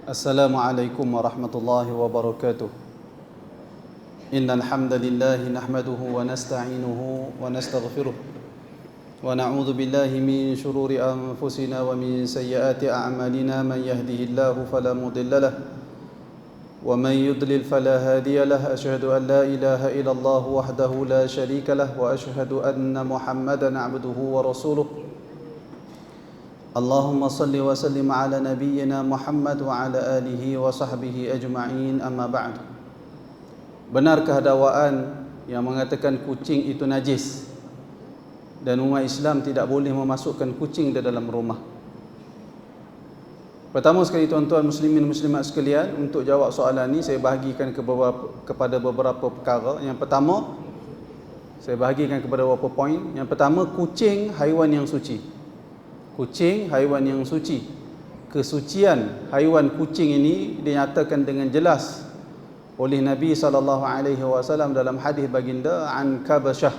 Assalamualaikum warahmatullahi wabarakatuh. Innal hamdalillah nahmaduhu wa nasta'inuhu wa nastaghfiruh wa na'udzu billahi min shururi anfusina wa min sayyiati a'malina. Man yahdihillahu fala mudilla lahu wa man yudlil fala hadiya lahu. Asyhadu an la ilaha illallah wahdahu la syarika lahu wa asyhadu anna Muhammadan 'abduhu wa rasuluh. Allahumma salli wa sallim ala nabiyyina Muhammad wa ala alihi wa sahbihi ajma'in, amma ba'd. Benarkah dakwaan yang mengatakan kucing itu najis dan umat Islam tidak boleh memasukkan kucing di dalam rumah? Pertama sekali, tuan-tuan muslimin muslimat sekalian, untuk jawab soalan ini saya bahagikan kepada beberapa perkara. Yang pertama, saya bahagikan kepada beberapa poin. Yang pertama, kucing haiwan yang suci. Kucing haiwan yang suci. Kesucian haiwan kucing ini dinyatakan dengan jelas oleh Nabi SAW dalam hadis baginda an Kabsyah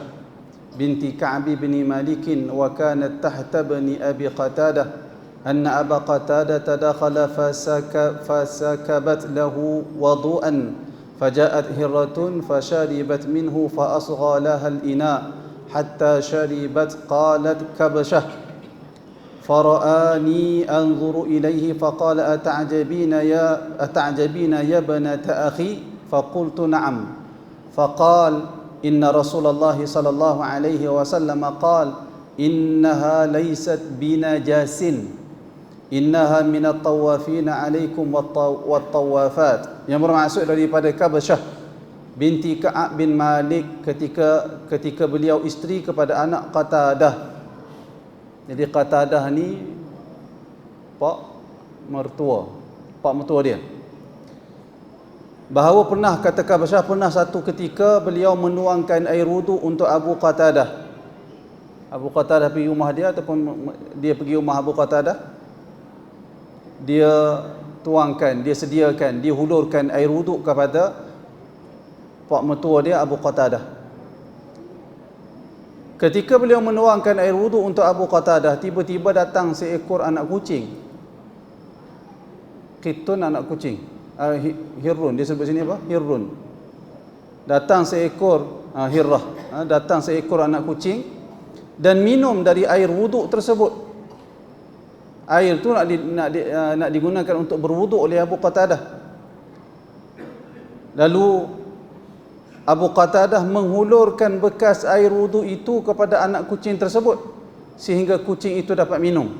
binti Ka'b bin Malik wa kanat tahta bani Abi Qatadah anna Aba Qatadah tadakhala fasakabat lahu wudu'an faja'at hirratun fasharibat minhu fa asgha laha al-ina hatta sharibat. Qalat Kabsyah فرآني أنظر إليه فقال أتعجبين يا بنت أخي فقلت نعم فقال إن رسول الله صلى الله عليه وسلم قال إنها ليست بنجاس إنها من الطوافين عليكم والطوافات. Yang bermaksud daripada Kabsyah binti Ka'ab bin Malik ketika beliau isteri kepada anak Qatadah. Jadi Qatadah ni pak mertua dia. Bahawa pernah, kata Kabsyah, pernah satu ketika beliau menuangkan air wudu untuk Abu Qatadah. Abu Qatadah pergi rumah dia ataupun dia pergi rumah Abu Qatadah. Dia tuangkan, dia sediakan, dia hulurkan air wudu kepada pak mertua dia Abu Qatadah. Ketika beliau menuangkan air wudu untuk Abu Qatadah, tiba-tiba datang seekor anak kucing. Qitun, anak kucing. Hirrun, dia sebut sini apa? Hirrun. Datang seekor hirrah, datang seekor anak kucing dan minum dari air wudu tersebut. Air tu nak digunakan untuk berwudu oleh Abu Qatadah. Lalu Abu Qatadah menghulurkan bekas air wudu itu kepada anak kucing tersebut sehingga kucing itu dapat minum.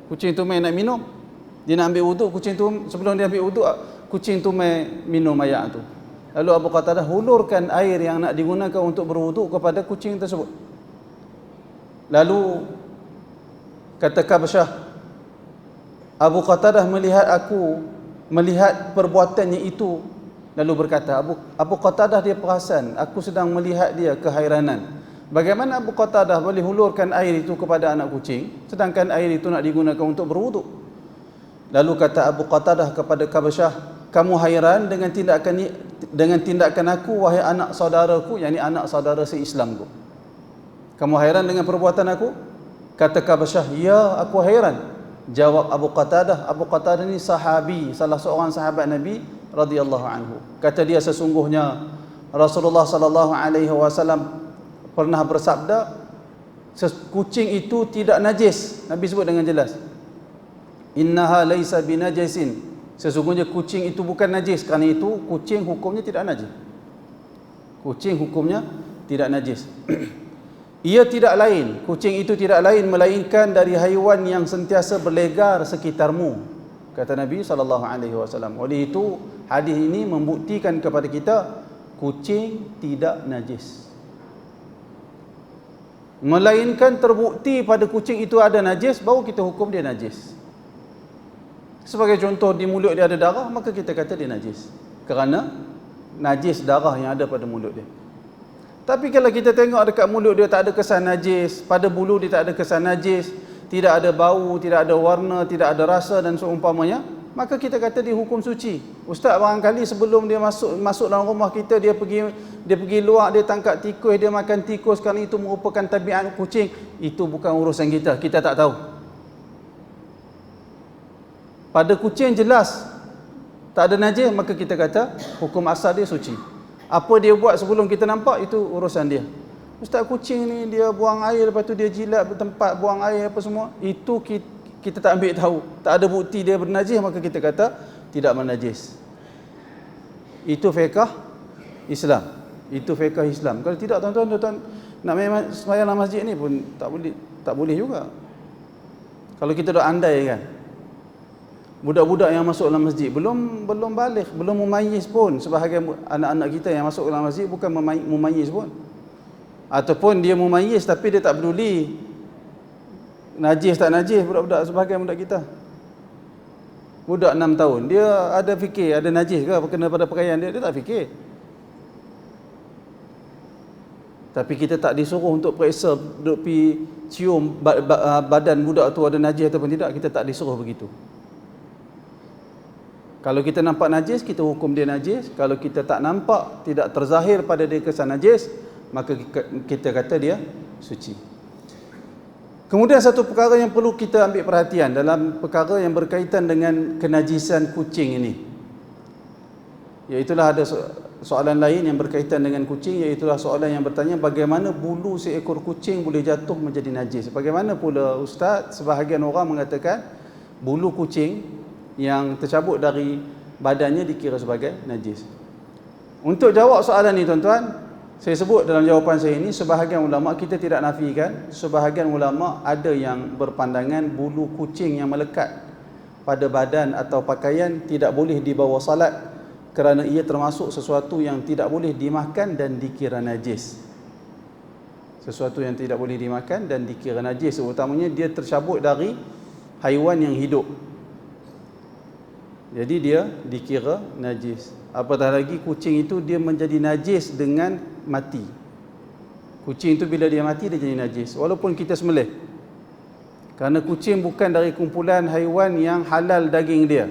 Kucing itu nak minum, dia nak ambil wudu, kucing itu sebelum dia ambil wudu, kucing itu minum air itu. Lalu Abu Qatadah hulurkan air yang nak digunakan untuk berwudu kepada kucing tersebut. Lalu kata Kabsyah, Abu Qatadah melihat perbuatannya itu, lalu berkata, Abu Qatadah dia perasan aku sedang melihat dia kehairanan. Bagaimana Abu Qatadah boleh hulurkan air itu kepada anak kucing sedangkan air itu nak digunakan untuk berwuduk? Lalu kata Abu Qatadah kepada Kabsyah, kamu hairan dengan tindakan aku wahai anak saudaraku, yakni anak saudara se-Islamku. Kamu hairan dengan perbuatan aku? Kata Kabsyah, ya, aku hairan. Jawab Abu Qatadah. Abu Qatadah ni sahabi, salah seorang sahabat Nabi radhiyallahu anhu. Kata dia, sesungguhnya Rasulullah sallallahu alaihi wasallam pernah bersabda, kucing itu tidak najis. Nabi sebut dengan jelas, innaha laisa binajasin, sesungguhnya kucing itu bukan najis. Kerana itu kucing hukumnya tidak najis. Kucing hukumnya tidak najis. Ia tidak lain, kucing itu tidak lain melainkan dari haiwan yang sentiasa berlegar sekitarmu, kata Nabi SAW. Oleh itu hadis ini membuktikan kepada kita kucing tidak najis, melainkan terbukti pada kucing itu ada najis baru kita hukum dia najis. Sebagai contoh, di mulut dia ada darah, maka kita kata dia najis kerana najis darah yang ada pada mulut dia. Tapi kalau kita tengok dekat mulut dia tak ada kesan najis, pada bulu dia tak ada kesan najis, tidak ada bau, tidak ada warna, tidak ada rasa dan seumpamanya, maka kita kata dia hukum suci. Ustaz, barangkali sebelum dia masuk dalam rumah kita, dia pergi luar, dia tangkap tikus, dia makan tikus, kerana itu merupakan tabiat kucing. Itu bukan urusan kita, kita tak tahu. Pada kucing jelas tak ada najis, maka kita kata hukum asal dia suci. Apa dia buat sebelum kita nampak, itu urusan dia. Ustaz, kucing ni dia buang air, lepas tu dia jilat tempat buang air apa semua, itu kita tak ambil tahu, tak ada bukti dia bernajis, maka kita kata tidak bernajis. Itu fiqh Islam. Itu fiqh Islam. Kalau tidak, tuan-tuan nak sembahyang dalam masjid ni pun tak boleh juga. Kalau kita dah andai kan, budak-budak yang masuk dalam masjid belum balik, belum mumayyiz pun. Sebahagian anak-anak kita yang masuk dalam masjid bukan mumayyiz pun, ataupun dia mumayyiz tapi dia tak peduli najis tak najis. Budak-budak, sebahagian budak kita, budak 6 tahun, dia ada fikir ada najis ke kena pada pakaian dia tak fikir. Tapi kita tak disuruh untuk periksa, duk pi cium badan budak tu ada najis ataupun tidak, kita tak disuruh begitu. Kalau kita nampak najis, kita hukum dia najis. Kalau kita tak nampak, tidak terzahir pada dia kesan najis, maka kita kata dia suci. Kemudian satu perkara yang perlu kita ambil perhatian dalam perkara yang berkaitan dengan kenajisan kucing ini, iaitulah ada soalan lain yang berkaitan dengan kucing, iaitulah soalan yang bertanya bagaimana bulu seekor kucing boleh jatuh menjadi najis. Bagaimana pula Ustaz, sebahagian orang mengatakan bulu kucing yang tercabut dari badannya dikira sebagai najis. Untuk jawab soalan ni tuan-tuan, saya sebut dalam jawapan saya ini, sebahagian ulama, kita tidak nafikan, sebahagian ulama ada yang berpandangan bulu kucing yang melekat pada badan atau pakaian tidak boleh dibawa salat, kerana ia termasuk sesuatu yang tidak boleh dimakan dan dikira najis. Sesuatu yang tidak boleh dimakan dan dikira najis, terutamanya dia tercabut dari haiwan yang hidup, jadi dia dikira najis. Apatah lagi kucing itu dia menjadi najis dengan mati. Kucing itu bila dia mati dia jadi najis walaupun kita sembelih, kerana kucing bukan dari kumpulan haiwan yang halal daging dia.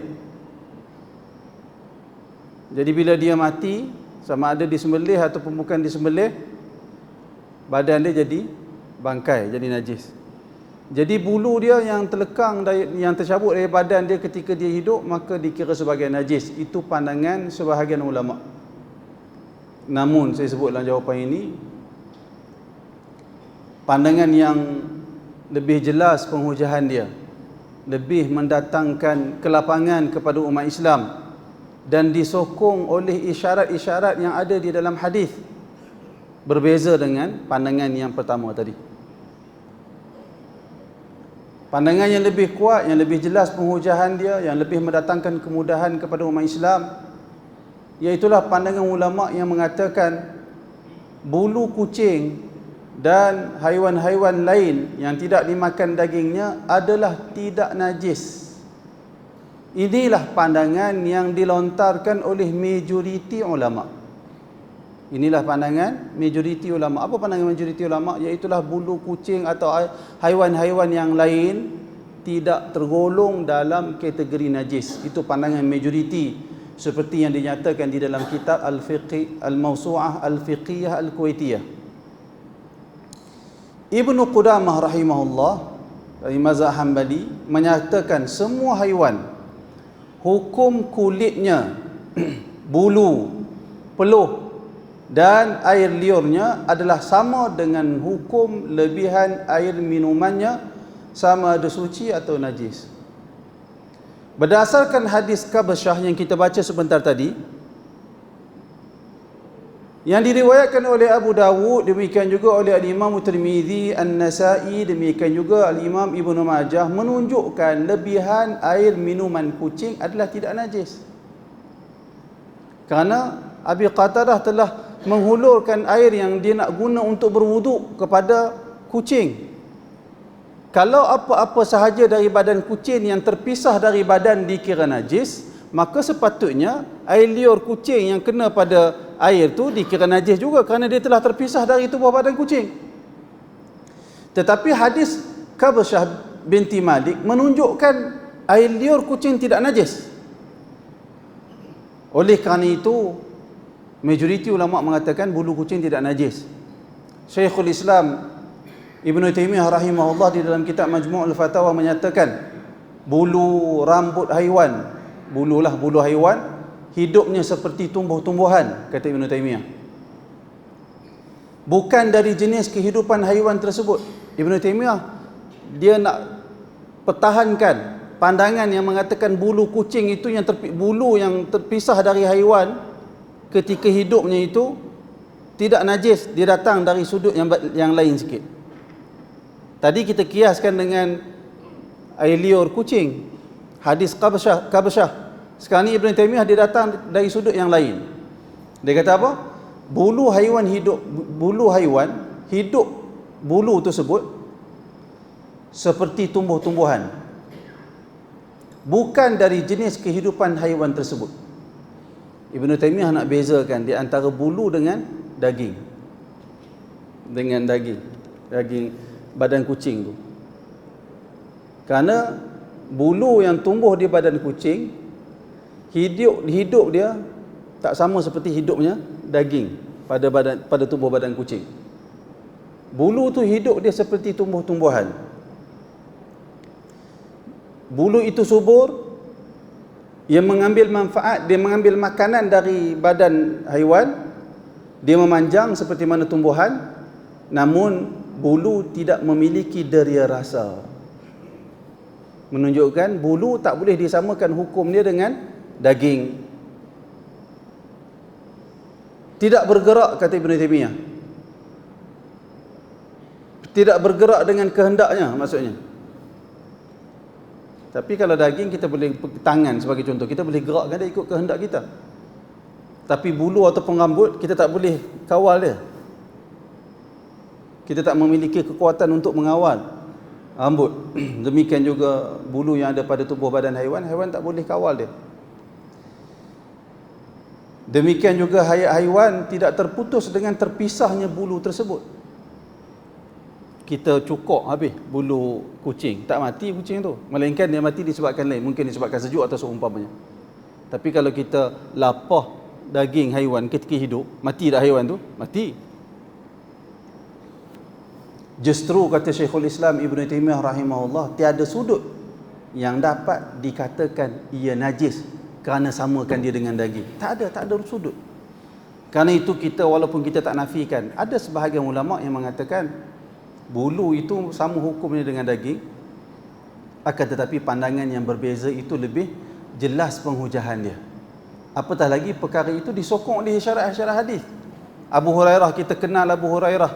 Jadi bila dia mati, sama ada disembelih ataupun bukan disembelih, badan dia jadi bangkai, jadi najis. Jadi bulu dia yang terlekang, yang tercabut dari badan dia ketika dia hidup, maka dikira sebagai najis. Itu pandangan sebahagian ulama. Namun saya sebut dalam jawapan ini, pandangan yang lebih jelas penghujahan dia, lebih mendatangkan kelapangan kepada umat Islam dan disokong oleh isyarat-isyarat yang ada di dalam hadis, berbeza dengan pandangan yang pertama tadi. Pandangan yang lebih kuat, yang lebih jelas penghujahan dia, yang lebih mendatangkan kemudahan kepada umat Islam, iaitulah pandangan ulama yang mengatakan bulu kucing dan haiwan-haiwan lain yang tidak dimakan dagingnya adalah tidak najis. Inilah pandangan yang dilontarkan oleh majoriti ulama. Inilah pandangan majoriti ulama. Apa pandangan majoriti ulama? Iaitulah bulu kucing atau haiwan-haiwan yang lain tidak tergolong dalam kategori najis. Itu pandangan majoriti, seperti yang dinyatakan di dalam kitab Al-Fiqh Al-Mawsu'ah Al-Fiqhiyah Al-Kuwaitiyah. Ibnu Qudamah rahimahullah dari mazhab Hanbali menyatakan semua haiwan, hukum kulitnya, bulu, peluh dan air liurnya adalah sama dengan hukum lebihan air minumannya, sama ada suci atau najis. Berdasarkan hadis Kabasyah yang kita baca sebentar tadi, yang diriwayatkan oleh Abu Dawud, demikian juga oleh Al-Imam Tirmizi, An-Nasai, demikian juga Al-Imam Ibnu Majah, menunjukkan lebihan air minuman kucing adalah tidak najis. Kerana Abi Qatadah telah menghulurkan air yang dia nak guna untuk berwuduk kepada kucing. Kalau apa-apa sahaja dari badan kucing yang terpisah dari badan dikira najis, maka sepatutnya air liur kucing yang kena pada air tu dikira najis juga, kerana dia telah terpisah dari tubuh badan kucing. Tetapi hadis Kabasyah binti Malik menunjukkan air liur kucing tidak najis. Oleh kerana itu, majoriti ulama mengatakan bulu kucing tidak najis. Syekhul Islam Ibnu Taimiyah rahimahullah di dalam kitab Majmu' al-Fatawa menyatakan bulu rambut haiwan, bulu haiwan hidupnya seperti tumbuh-tumbuhan, kata Ibn Taymiyah. Bukan dari jenis kehidupan haiwan tersebut. Ibn Taymiyah dia nak pertahankan pandangan yang mengatakan bulu kucing itu bulu yang terpisah dari haiwan ketika hidupnya itu tidak najis, dia datang dari sudut yang lain sikit. Tadi kita kiaskan dengan air liur kucing, hadis Qabasyah. Sekarang ni Ibn Taymiyah dia datang dari sudut yang lain. Dia kata apa? Bulu haiwan hidup bulu tersebut seperti tumbuh-tumbuhan, bukan dari jenis kehidupan haiwan tersebut. Ibn Taymiyah nak bezakan di antara bulu dengan daging. Daging badan kucing tu. Kerana bulu yang tumbuh di badan kucing, hidup dia tak sama seperti hidupnya daging pada tubuh badan kucing. Bulu tu hidup dia seperti tumbuh-tumbuhan. Bulu itu subur, ia mengambil manfaat, dia mengambil makanan dari badan haiwan, dia memanjang seperti mana tumbuhan, namun bulu tidak memiliki deria rasa. Menunjukkan bulu tak boleh disamakan hukum dia dengan daging. Tidak bergerak, kata Ibn Taymiyah. Tidak bergerak dengan kehendaknya, maksudnya. Tapi kalau daging, kita boleh tangan sebagai contoh, kita boleh gerakkan dia ikut kehendak kita. Tapi bulu ataupun rambut, kita tak boleh kawal dia. Kita tak memiliki kekuatan untuk mengawal rambut. Demikian juga bulu yang ada pada tubuh badan haiwan tak boleh kawal dia. Demikian juga haiwan tidak terputus dengan terpisahnya bulu tersebut. Kita cukur habis bulu kucing, tak mati kucing tu, melainkan dia mati disebabkan lain, mungkin disebabkan sejuk atau seumpamanya. Tapi kalau kita lapah daging haiwan ketika hidup, mati dah haiwan tu? Mati. Justru kata Syekhul Islam Ibn Taymiyah rahimahullah, tiada sudut yang dapat dikatakan ia najis kerana samakan dia dengan daging. Tak ada sudut. Kerana itu kita, walaupun kita tak nafikan, ada sebahagian ulama yang mengatakan bulu itu sama hukumnya dengan daging, akan tetapi pandangan yang berbeza itu lebih jelas penghujahan dia. Apatah lagi perkara itu disokong oleh syarat-syarat hadis. Abu Hurairah, kita kenal Abu Hurairah,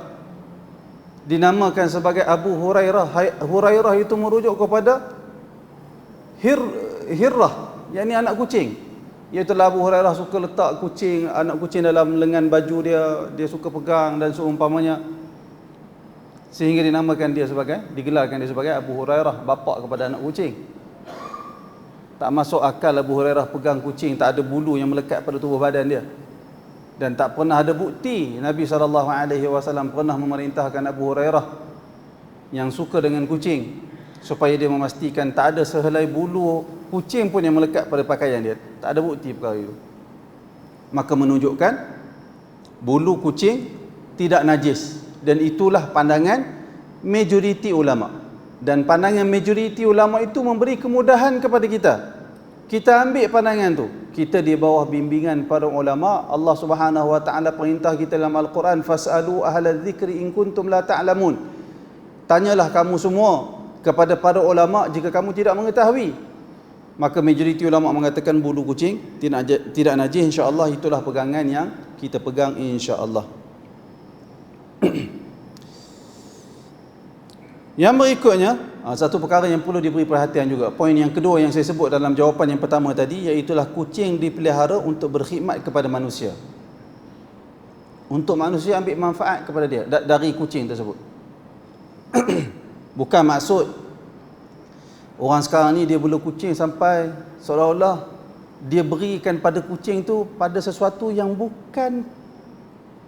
dinamakan sebagai Abu Hurairah. Hurairah itu merujuk kepada Hirrah, yakni anak kucing. Iaitulah Abu Hurairah suka letak anak kucing dalam lengan baju dia suka pegang dan seumpamanya, sehingga digelarkan dia sebagai Abu Hurairah, bapa kepada anak kucing. Tak masuk akal Abu Hurairah pegang kucing, tak ada bulu yang melekat pada tubuh badan dia. Dan tak pernah ada bukti Nabi SAW pernah memerintahkan Abu Hurairah yang suka dengan kucing supaya dia memastikan tak ada sehelai bulu kucing pun yang melekat pada pakaian dia. Tak ada bukti perkara itu. Maka menunjukkan bulu kucing tidak najis, dan itulah pandangan majoriti ulama. Dan pandangan majoriti ulama itu memberi kemudahan kepada kita. Kita ambil pandangan tu, kita di bawah bimbingan para ulama. Allah Subhanahu wa taala perintah kita dalam Al-Quran, fasalu ahlal dzikri in kuntum la ta'lamun. Tanyalah kamu semua kepada para ulama jika kamu tidak mengetahui. Maka majoriti ulama mengatakan bulu kucing tidak najis, insya-Allah. Itulah pegangan yang kita pegang, insya-Allah. Yang berikutnya, satu perkara yang perlu diberi perhatian juga, poin yang kedua yang saya sebut dalam jawapan yang pertama tadi, iaitulah kucing dipelihara untuk berkhidmat kepada manusia, untuk manusia ambil manfaat kepada dia dari kucing tersebut. Bukan maksud orang sekarang ni dia bela kucing sampai seolah-olah dia berikan pada kucing tu pada sesuatu yang bukan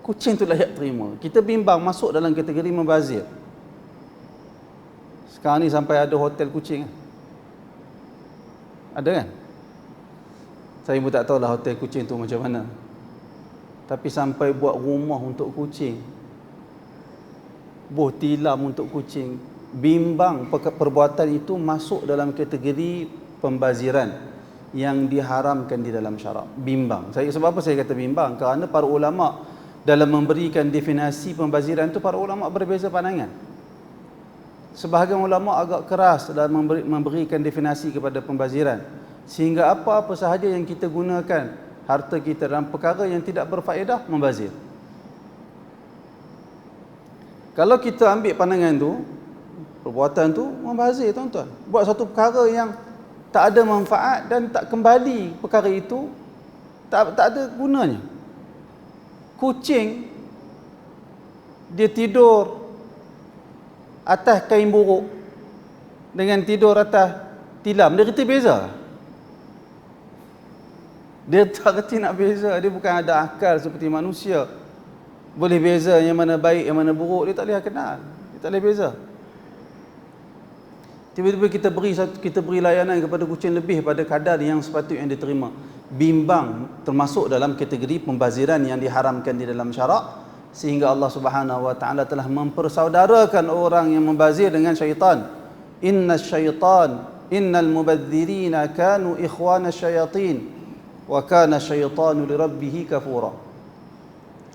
kucing tu layak terima. Kita bimbang masuk dalam kategori membazir. Sekarang ni sampai ada hotel kucing. Ada kan? Saya pun tak tahulah hotel kucing tu macam mana. Tapi sampai buat rumah untuk kucing, buah tilam untuk kucing. Bimbang perbuatan itu masuk dalam kategori pembaziran. yang diharamkan di dalam syarak. Bimbang. Sebab apa saya kata bimbang? Kerana para ulama dalam memberikan definisi pembaziran itu, para ulama berbeza pandangan. Sebahagian ulama agak keras dalam memberikan definisi kepada pembaziran, sehingga apa-apa sahaja yang kita gunakan harta kita dalam perkara yang tidak berfaedah, membazir. Kalau kita ambil pandangan tu, perbuatan tu membazir, tuan-tuan. Buat satu perkara yang tak ada manfaat dan tak kembali perkara itu, tak ada gunanya. Kucing dia tidur atas kain buruk dengan tidur atas tilam, dia reti beza? Dia tak reti nak beza. Dia bukan ada akal seperti manusia, boleh beza yang mana baik yang mana buruk. Dia tak boleh kenal, dia tak boleh beza. Tiba-tiba kita beri layanan kepada kucing lebih pada kadar yang sepatutnya yang diterima. Bimbang termasuk dalam kategori pembaziran yang diharamkan di dalam syarak, sehingga Allah Subhanahu wa taala telah mempersaudarakan orang yang membazir dengan syaitan. Innal mubadzirina kanu ikhwana syayatin wa kana syaitanu lirabbih kafura.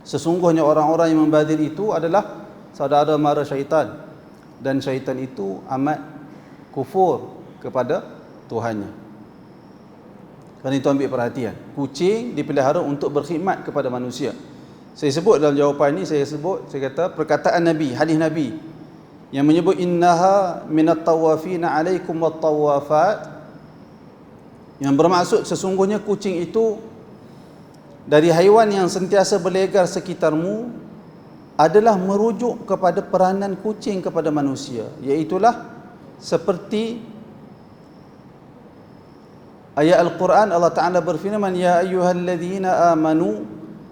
Sesungguhnya orang-orang yang membazir itu adalah saudara mara syaitan, dan syaitan itu amat kufur kepada Tuhannya. Kerana itu ambil perhatian. Kucing dipelihara untuk berkhidmat kepada manusia. Saya sebut dalam jawapan ini, saya kata perkataan Nabi, hadis Nabi yang menyebut innaha minat tawafina alaikum wat tawafat, yang bermaksud sesungguhnya kucing itu dari haiwan yang sentiasa berlegar sekitarmu, adalah merujuk kepada peranan kucing kepada manusia, iaitulah seperti ayat Al-Quran. Allah Ta'ala berfirman, ya ayyuhalladzina amanu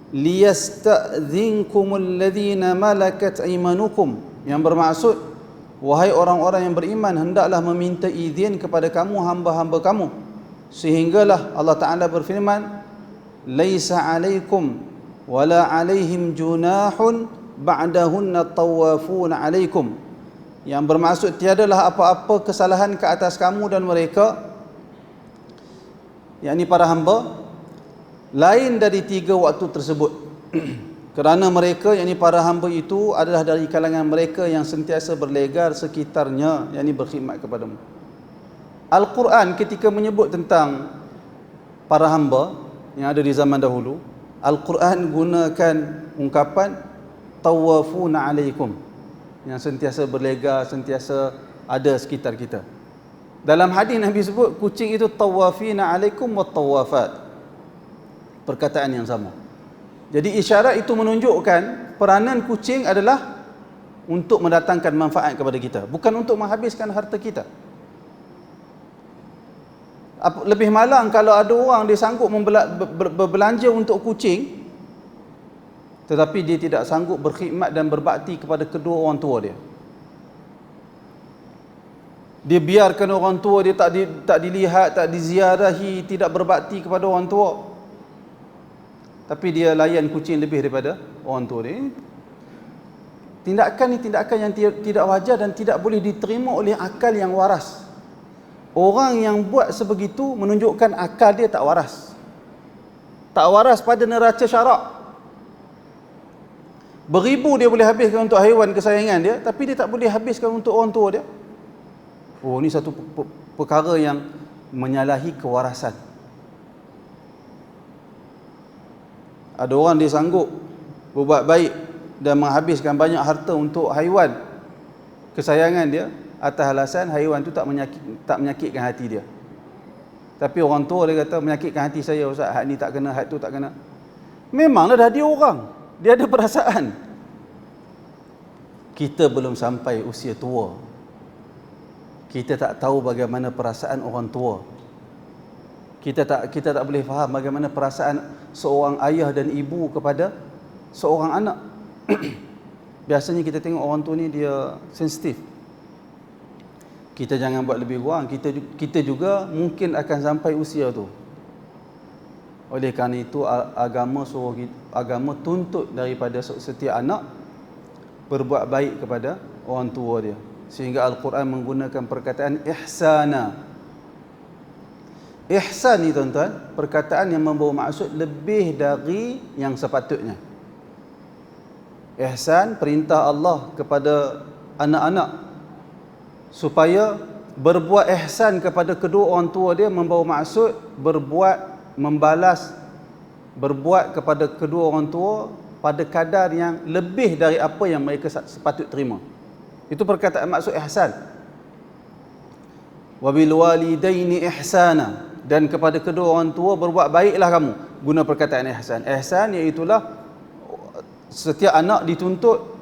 liyasta'dhinkumul ladzina malakat aymanukum, yang bermaksud wahai orang-orang yang beriman, hendaklah meminta izin kepada kamu hamba-hamba kamu. Sehinggalah Allah Ta'ala berfirman, laisa alaikum wala alaihim junahun ba'dahunna tawafuna alaikum, yang bermaksud tiadalah apa-apa kesalahan ke atas kamu dan mereka, yakni para hamba, lain dari 3 waktu tersebut. Kerana mereka, yakni para hamba itu adalah dari kalangan mereka yang sentiasa berlegar sekitarnya, yakni berkhidmat kepadamu. Al-Quran ketika menyebut tentang para hamba yang ada di zaman dahulu, Al-Quran gunakan ungkapan tawafuna alaikum, yang sentiasa berlegar, sentiasa ada sekitar kita. Dalam hadis Nabi sebut kucing itu tawafina alaikum wat tawafat, perkataan yang sama. Jadi isyarat itu menunjukkan peranan kucing adalah untuk mendatangkan manfaat kepada kita, bukan untuk menghabiskan harta kita. Lebih malang kalau ada orang dia sanggup berbelanja untuk kucing, tetapi dia tidak sanggup berkhidmat dan berbakti kepada kedua orang tua dia. Dia biarkan orang tua dia tak dilihat, tak diziarahi, tidak berbakti kepada orang tua, tapi dia layan kucing lebih daripada orang tua dia. Tindakan ni tindakan yang tidak wajar dan tidak boleh diterima oleh akal yang waras. Orang yang buat sebegitu menunjukkan akal dia tak waras. Tak waras pada neraca syarak. Beribu dia boleh habiskan untuk haiwan kesayangan dia, tapi dia tak boleh habiskan untuk orang tua dia. Oh, ni satu perkara yang menyalahi kewarasan. Ada orang dia sanggup berbuat baik dan menghabiskan banyak harta untuk haiwan kesayangan dia atas alasan haiwan tu tak menyakitkan hati dia. Tapi orang tua dia kata menyakitkan hati saya Ustaz, hak ni tak kena, hak tu tak kena. Memanglah dah dia orang, dia ada perasaan. Kita belum sampai usia tua, kita tak tahu bagaimana perasaan orang tua. Kita tak boleh faham bagaimana perasaan seorang ayah dan ibu kepada seorang anak. Biasanya kita tengok orang tua ni dia sensitif. Kita jangan buat lebih kurang, kita juga mungkin akan sampai usia tu. Oleh kerana itu agama tuntut daripada setiap anak berbuat baik kepada orang tua dia. Sehingga Al-Quran menggunakan perkataan ihsana. Ihsan ni tuan-tuan, perkataan yang membawa maksud lebih dari yang sepatutnya. Ihsan, perintah Allah kepada anak-anak supaya berbuat ihsan kepada kedua orang tua dia, membawa maksud berbuat kepada kedua orang tua pada kadar yang lebih dari apa yang mereka sepatut terima. Itu perkataan maksud ihsan. Wabil walidaini ihsana, dan kepada kedua orang tua berbuat baiklah kamu. Guna perkataan ihsan. Ihsan iaitulah setiap anak dituntut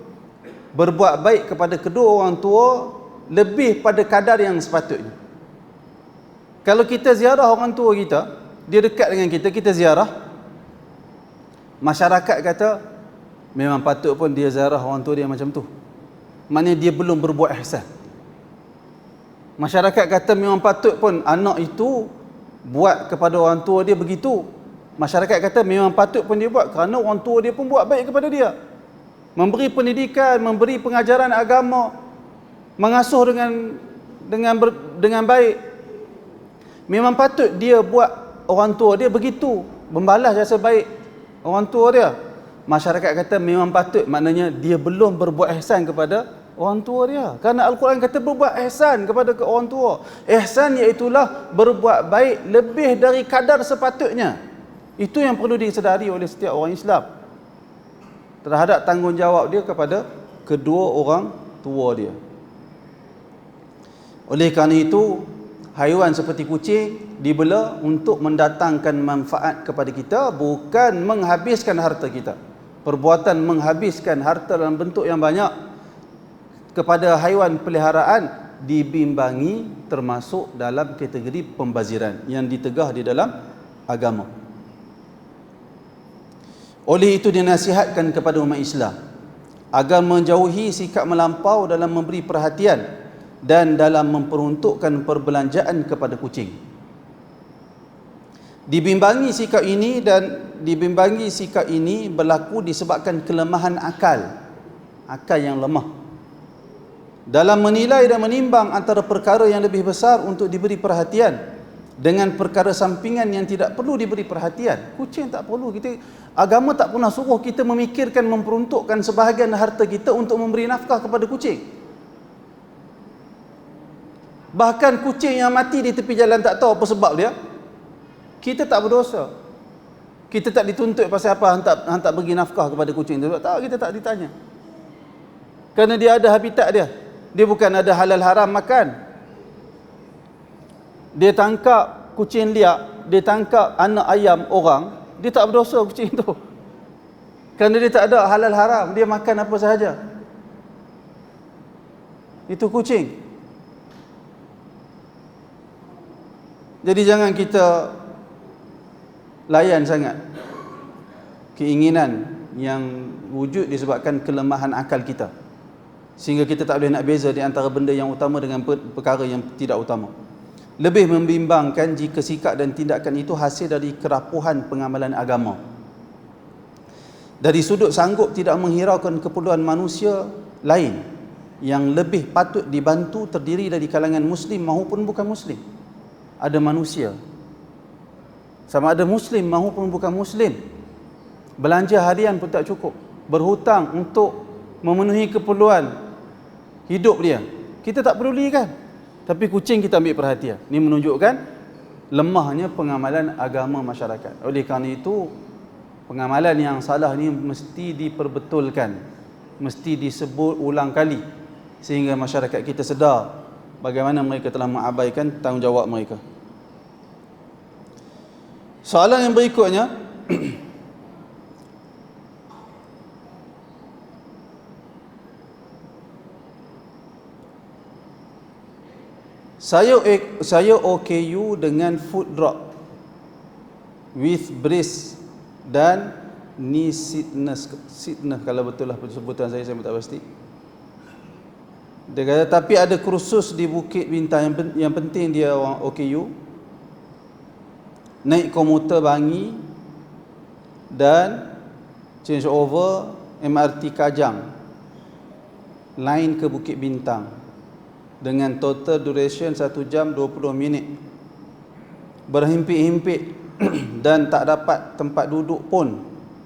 berbuat baik kepada kedua orang tua lebih pada kadar yang sepatutnya. Kalau kita ziarah orang tua kita, dia dekat dengan kita, kita ziarah, masyarakat kata memang patut pun dia ziarah orang tua dia macam tu, maknanya dia belum berbuat ihsan. Masyarakat kata memang patut pun anak itu buat kepada orang tua dia begitu. Masyarakat kata memang patut pun dia buat kerana orang tua dia pun buat baik kepada dia, memberi pendidikan, memberi pengajaran agama, mengasuh dengan baik. Memang patut dia buat orang tua dia begitu, membalas jasa baik orang tua dia. Masyarakat kata memang patut, maknanya dia belum berbuat ihsan kepada orang tua dia. Kerana Al-Quran kata berbuat ihsan kepada orang tua. Ihsan iaitulah berbuat baik lebih dari kadar sepatutnya. Itu yang perlu disedari oleh setiap orang Islam terhadap tanggungjawab dia kepada kedua orang tua dia. Oleh kerana itu, haiwan seperti kucing dibela untuk mendatangkan manfaat kepada kita, bukan menghabiskan harta kita. Perbuatan menghabiskan harta dalam bentuk yang banyak kepada haiwan peliharaan dibimbangi termasuk dalam kategori pembaziran yang ditegah di dalam agama. Oleh itu dinasihatkan kepada umat Islam agar menjauhi sikap melampau dalam memberi perhatian dan dalam memperuntukkan perbelanjaan kepada kucing. Dibimbangi sikap ini berlaku disebabkan kelemahan akal yang lemah dalam menilai dan menimbang antara perkara yang lebih besar untuk diberi perhatian dengan perkara sampingan yang tidak perlu diberi perhatian. Kucing tak perlu, agama tak pernah suruh kita memikirkan, memperuntukkan sebahagian harta kita untuk memberi nafkah kepada kucing. Bahkan kucing yang mati di tepi jalan tak tahu apa sebab dia, kita tak berdosa. Kita tak dituntut pasal apa hantar bagi nafkah kepada kucing tu. Tak, kita tak ditanya. Kerana dia ada habitat dia. Dia bukan ada halal haram makan. Dia tangkap kucing liar, dia tangkap anak ayam orang, dia tak berdosa kucing tu. Kerana dia tak ada halal haram, dia makan apa sahaja. Itu kucing. Jadi jangan kita layan sangat keinginan yang wujud disebabkan kelemahan akal kita, sehingga kita tak boleh nak beza di antara benda yang utama dengan perkara yang tidak utama. Lebih membimbangkan jika sikap dan tindakan itu hasil dari kerapuhan pengamalan agama. Dari sudut sanggup tidak menghiraukan keperluan manusia lain yang lebih patut dibantu, terdiri dari kalangan Muslim maupun bukan Muslim. Ada manusia, sama ada Muslim maupun bukan Muslim, belanja harian pun tak cukup, berhutang untuk memenuhi keperluan hidup dia. Kita tak pedulikan, tapi kucing kita ambil perhatian. Ini menunjukkan lemahnya pengamalan agama masyarakat. Oleh kerana itu, pengamalan yang salah ni mesti diperbetulkan, mesti disebut ulang kali, sehingga masyarakat kita sedar bagaimana mereka telah mengabaikan tanggungjawab mereka. Soalan yang berikutnya, saya OKU dengan food drop with breast dan knee sickness kalau betul lah sebutan saya tak pasti. Dia kata tapi ada kursus di Bukit Bintang yang penting dia orang OKU, naik komuter Bangi dan change over MRT Kajang line ke Bukit Bintang dengan total duration 1 jam 20 minit. berhimpit-himpit dan tak dapat tempat duduk pun,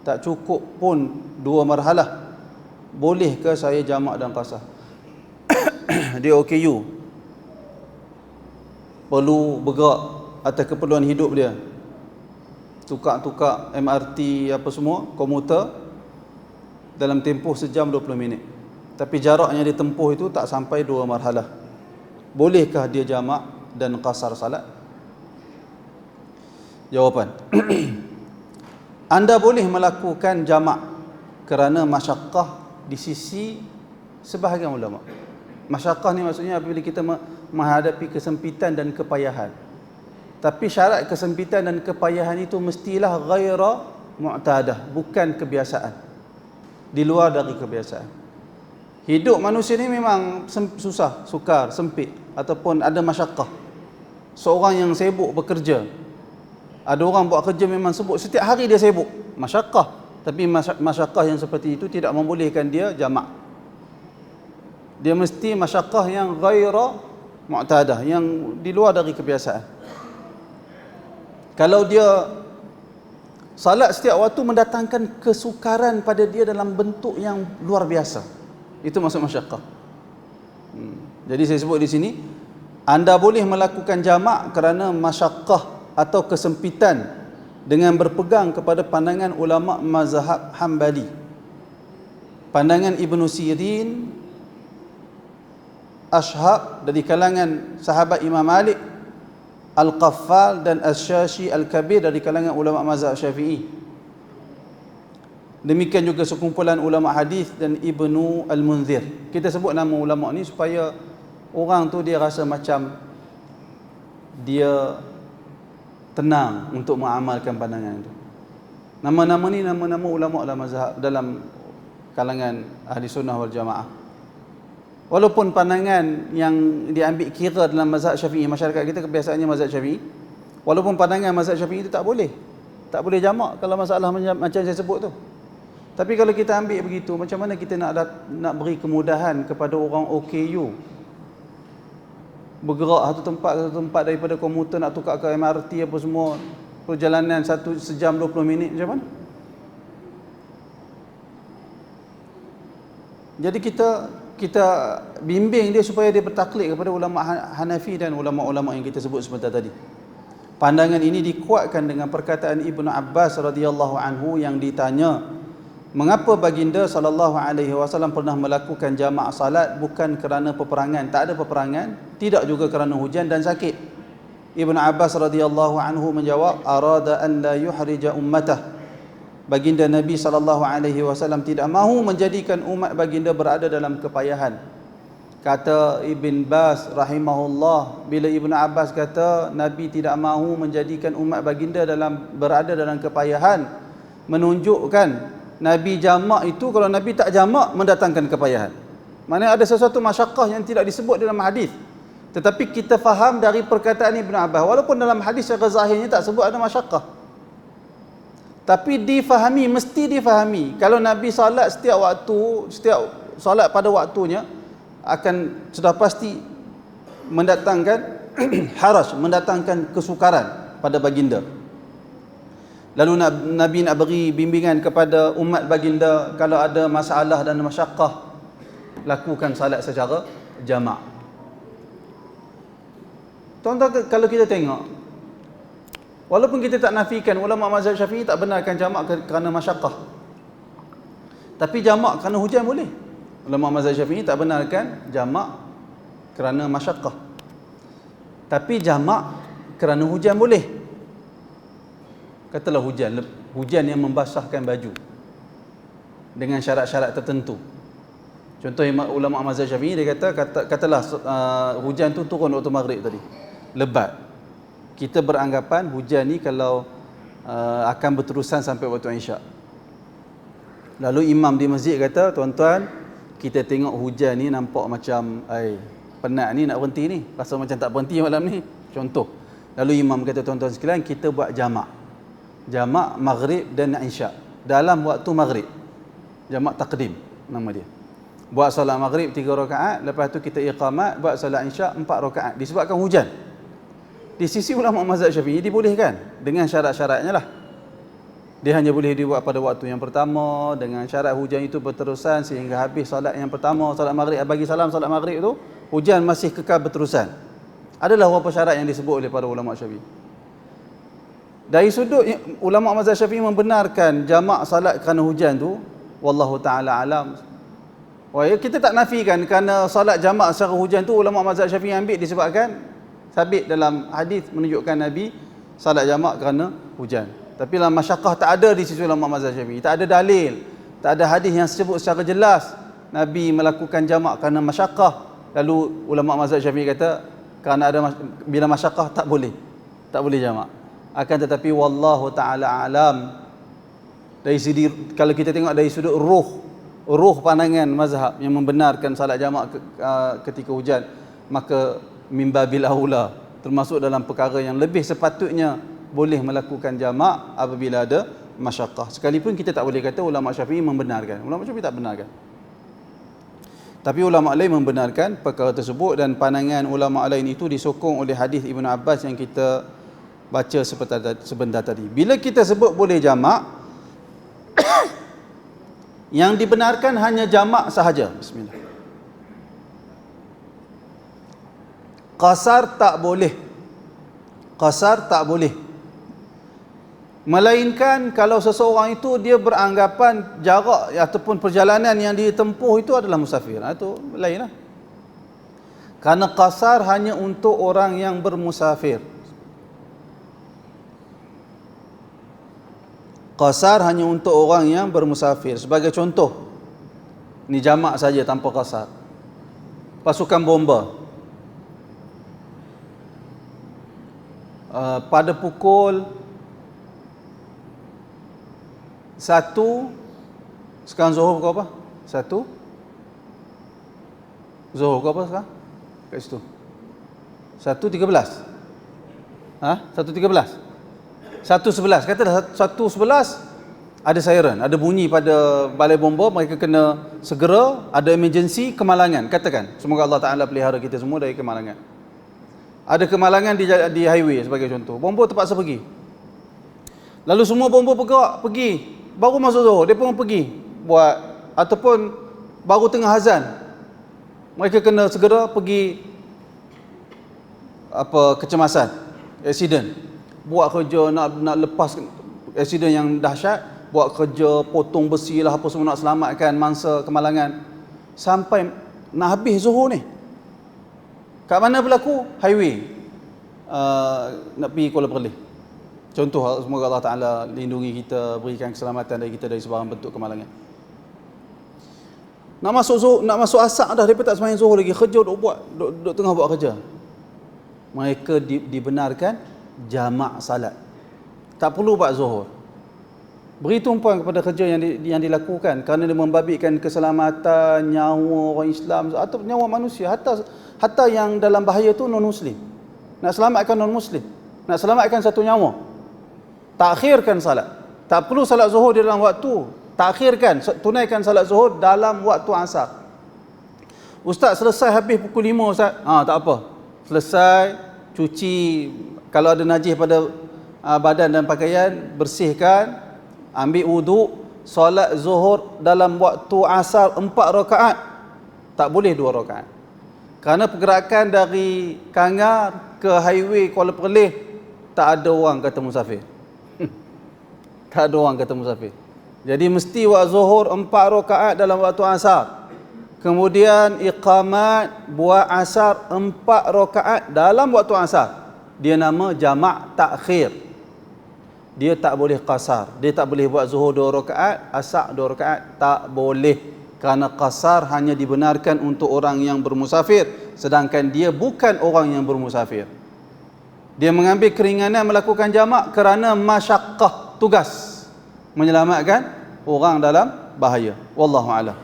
tak cukup pun 2 marhalah, bolehkah saya jamak dan qasar? Dia OKU, perlu bergerak atas keperluan hidup dia, tukar-tukar MRT apa semua, komuter, dalam tempoh sejam 20 minit, tapi jaraknya dia tempuh itu tak sampai 2 marhalah. Bolehkah dia jamak dan qasar salat? Jawapan, anda boleh melakukan jamak kerana masyaqqah di sisi sebahagian ulama. Masyaqqah ni maksudnya apabila kita menghadapi kesempitan dan kepayahan. Tapi syarat kesempitan dan kepayahan itu mestilah ghaira mu'tadah, bukan kebiasaan, di luar dari kebiasaan. Hidup manusia ni memang susah, sukar, sempit, ataupun ada masyaqqah. Seorang yang sibuk bekerja, ada orang buat kerja memang sibuk, setiap hari dia sibuk, masyaqqah. Tapi masyaqqah yang seperti itu tidak membolehkan dia jamak. Dia mesti masyaqqah yang ghaira mu'tadah, yang di luar dari kebiasaan. Kalau dia salat setiap waktu mendatangkan kesukaran pada dia dalam bentuk yang luar biasa, itu maksud masyaqqah. Jadi saya sebut di sini, anda boleh melakukan jamak kerana masyaqqah atau kesempitan dengan berpegang kepada pandangan ulama mazhab Hambali, pandangan Ibnu Sirin, Ashab dari kalangan sahabat Imam Malik, Al-Qaffal dan Asy-Syashi Al-Kabir dari kalangan ulama mazhab Syafi'i. Demikian juga sekumpulan ulama hadis dan Ibnu Al-Munzir. Kita sebut nama ulama ni supaya orang tu dia rasa macam dia tenang untuk mengamalkan pandangan itu. Nama-nama ni nama-nama ulama dalam mazhab, dalam kalangan ahli sunnah wal jamaah. Walaupun pandangan yang diambil kira dalam mazhab Syafi'i, masyarakat kita kebiasaannya mazhab Syafi'i, walaupun pandangan mazhab Syafi'i itu tak boleh jamak kalau masalah macam saya sebut tu. Tapi kalau kita ambil begitu, macam mana kita nak beri kemudahan kepada orang OKU bergerak satu tempat daripada komuter nak tukar ke MRT apa semua, perjalanan 1 sejam 20 minit, macam mana? Jadi kita bimbing dia supaya dia bertaklid kepada ulama Hanafi dan ulama-ulama yang kita sebut sebentar tadi. Pandangan ini dikuatkan dengan perkataan Ibnu Abbas radhiyallahu anhu yang ditanya, mengapa baginda sallallahu alaihi wasallam pernah melakukan jamak salat bukan kerana peperangan? Tak ada peperangan, tidak juga kerana hujan dan sakit. Ibnu Abbas radhiyallahu anhu menjawab, arada an la yuhrija ummatah. Baginda Nabi sallallahu alaihi wasallam tidak mahu menjadikan umat baginda berada dalam kepayahan. Kata Ibn Baz rahimahullah, bila Ibnu Abbas kata Nabi tidak mahu menjadikan umat baginda berada dalam kepayahan, menunjukkan Nabi jamak itu, kalau Nabi tak jamak mendatangkan kepayahan. Maknanya ada sesuatu masyaqqah yang tidak disebut dalam hadis. Tetapi kita faham dari perkataan Ibnu Abbas, walaupun dalam hadis secara zahirnya tak sebut ada masyaqqah, tapi mesti difahami kalau Nabi salat setiap waktu, setiap salat pada waktunya akan sudah pasti mendatangkan haraj, mendatangkan kesukaran pada baginda. Lalu Nabi nak beri bimbingan kepada umat baginda, kalau ada masalah dan masyaqqah, lakukan salat secara jamak. Tuan-tuan, kalau kita tengok, walaupun kita tak nafikan ulama mazhab Syafi'i tak benarkan jamak kerana masyaqqah, tapi jamak kerana hujan boleh. Ulama mazhab Syafi'i tak benarkan jamak kerana masyaqqah, tapi jamak kerana hujan boleh. Katalah hujan yang membasahkan baju dengan syarat-syarat tertentu. Contoh ulama mazhab Syafi'i, dia katalah hujan tu turun waktu maghrib tadi, lebat. Kita beranggapan hujan ni kalau akan berterusan sampai waktu Isyak. Lalu imam di masjid kata, tuan-tuan, kita tengok hujan ni nampak macam penat ni, nak berhenti ni, rasa macam tak berhenti malam ni, contoh. Lalu imam kata, tuan-tuan sekalian, kita buat jamak maghrib dan Isyak dalam waktu maghrib, jamak taqdim nama dia. Buat solat maghrib 3 rakaat, lepas tu kita iqamat, buat solat Isyak 4 rakaat, disebabkan hujan. di sisi ulama mazhab Syafi'i dibolehkan dengan syarat-syaratnya lah. Dia hanya boleh dibuat pada waktu yang pertama dengan syarat hujan itu berterusan sehingga habis solat yang pertama, solat maghrib, bagi salam solat maghrib itu hujan masih kekal berterusan. Adalah beberapa syarat yang disebut oleh para ulama Syafi'i. Dari sudut ulama mazhab Syafi'i membenarkan jamak salat kerana hujan tu, wallahu taala alam. Kita tak nafikan kerana salat jamak secara hujan tu ulama mazhab Syafi'i ambil disebabkan sabit dalam hadis menunjukkan Nabi salat jamak kerana hujan. Tapi dalam masyaqqah tak ada di sisi ulama mazhab Syafi'i, tak ada dalil, tak ada hadis yang sebut secara jelas Nabi melakukan jamak kerana masyaqqah. Lalu ulama mazhab Syafi'i kata kerana ada bila masyaqqah tak boleh jamak. Akan tetapi wallahu taala alam, dari segi kalau kita tengok dari sudut ruh pandangan mazhab yang membenarkan salat jamak ketika hujan, maka mimbabil aula termasuk dalam perkara yang lebih sepatutnya boleh melakukan jamak apabila ada masyaqqah. Sekalipun kita tak boleh kata ulama Syafi'i membenarkan. Ulama Syafi'i tak benarkan. Tapi ulama lain membenarkan perkara tersebut, dan pandangan ulama lain itu disokong oleh hadis Ibnu Abbas yang kita baca sebentar tadi. Bila kita sebut boleh jamak, yang dibenarkan hanya jamak sahaja. Bismillah. Qasar tak boleh. Qasar tak boleh. Melainkan kalau seseorang itu dia beranggapan jarak ataupun perjalanan yang ditempuh itu adalah musafir. Itu lainlah. Karena qasar hanya untuk orang yang bermusafir. Qasar hanya untuk orang yang bermusafir. Sebagai contoh, ni jamak saja tanpa qasar. Pasukan bomba. Pada pukul 1, sekarang Zuhur pukul apa? 1 Zuhur pukul apa sekarang? Kat situ 1.13. 1.13 1.11, katalah 1.11 ada siren, ada bunyi pada balai bomba, mereka kena segera, ada emergency, kemalangan, katakan. Semoga Allah Ta'ala pelihara kita semua dari kemalangan. Ada kemalangan di highway sebagai contoh, bomba terpaksa pergi. Lalu semua bomba bergerak, pergi. Baru masuk Zuhur, dia pun pergi buat, ataupun baru tengah azan, mereka kena segera pergi kecemasan, accident, buat kerja nak lepas accident yang dahsyat, buat kerja potong besi lah apa semua nak selamatkan mangsa kemalangan, sampai nak habis Zuhur ni. Kat mana berlaku? Highway, nak pergi Kuala Perlis. Contoh, semoga Allah Ta'ala lindungi kita, berikan keselamatan dari kita dari sebarang bentuk kemalangan. Nak masuk asar dah, mereka tak sembahyang Zuhur lagi, kerja duk tengah buat kerja. Mereka dibenarkan jamak salat, tak perlu buat Zuhur. Beri tumpuan kepada kerja yang dilakukan kerana dia membabitkan keselamatan nyawa orang Islam atau nyawa manusia, hatta yang dalam bahaya tu non muslim. Nak selamatkan non muslim, nak selamatkan satu nyawa, takhirkan salat. Tak perlu salat Zuhur di dalam waktu, takhirkan, tunaikan salat Zuhur dalam waktu asar. Ustaz, selesai habis pukul 5 Ustaz. Tak apa, selesai cuci, kalau ada najis pada badan dan pakaian, bersihkan, ambil wuduk, solat Zuhur dalam waktu asar 4 rakaat. Tak boleh 2 rakaat. Kerana pergerakan dari Kangar ke highway Kuala Perlis, tak ada orang kata musafir. Tak ada orang kata musafir. Jadi mesti buat Zuhur 4 rakaat dalam waktu asar. Kemudian iqamat, buat asar 4 rakaat dalam waktu asar. Dia nama jamak takhir. Dia tak boleh qasar. Dia tak boleh buat Zuhur 2 rakaat, asar 2 rakaat. Tak boleh. Kerana qasar hanya dibenarkan untuk orang yang bermusafir, sedangkan dia bukan orang yang bermusafir. Dia mengambil keringanan melakukan jamak kerana masyaqqah, tugas menyelamatkan orang dalam bahaya. Wallahu a'lam.